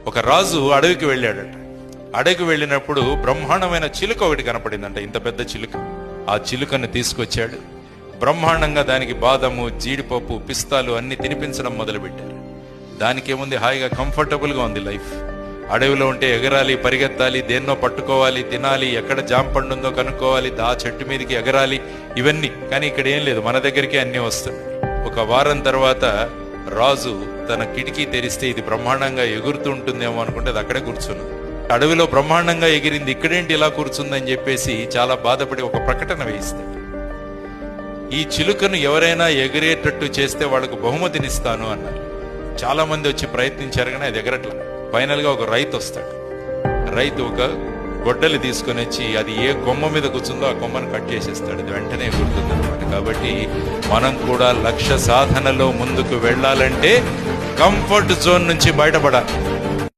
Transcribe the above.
ఒక రాజు అడవికి వెళ్ళాడట. అడవికి వెళ్ళినప్పుడు బ్రహ్మాండమైన చిలుక ఒకటి కనపడిందంట, ఇంత పెద్ద చిలుక. ఆ చిలుకను తీసుకొచ్చాడు. బ్రహ్మాండంగా దానికి బాదము, జీడిపప్పు, పిస్తాలు అన్ని తినిపించడం మొదలుపెట్టారు. దానికేముంది, హాయిగా కంఫర్టబుల్గా ఉంది లైఫ్. అడవిలో ఉంటే ఎగరాలి, పరిగెత్తాలి, దేన్నో పట్టుకోవాలి, తినాలి, ఎక్కడ జాంపండు ఉందో కనుక్కోవాలి, ఆ చెట్టు మీదకి ఎగరాలి, ఇవన్నీ. కానీ ఇక్కడ ఏం లేదు, మన దగ్గరికి అన్నీ వస్తాయి. ఒక వారం తర్వాత రాజు తన కిటికీ తెరిస్తే ఇది బ్రహ్మాండంగా ఎగురుతూ ఉంటుందేమో అనుకుంటే అది అక్కడే కూర్చుంది. అడవిలో బ్రహ్మాండంగా ఎగిరింది, ఇక్కడేంటి ఇలా కూర్చుందని చెప్పేసి చాలా బాధపడి ఒక ప్రకటన వేయిస్తాడు. ఈ చిలుకను ఎవరైనా ఎగిరేటట్టు చేస్తే వాళ్ళకు బహుమతినిస్తాను అన్నారు. చాలా మంది వచ్చి ప్రయత్నించారు కానీ అది ఎగరట్లా. ఫైనల్ గా ఒక రైతు వస్తాడు. రైతు ఒక గొడ్డలి తీసుకొని వచ్చి అది ఏ కొమ్మ మీద కూర్చుందో ఆ కొమ్మను కట్ చేసేస్తాడు. అది వెంటనే ఎగురుతుంది అనమాట. కాబట్టి మనం కూడా లక్ష్య సాధనలో ముందుకు వెళ్ళాలంటే కంఫర్ట్ జోన్ నుంచి బయటపడాలి.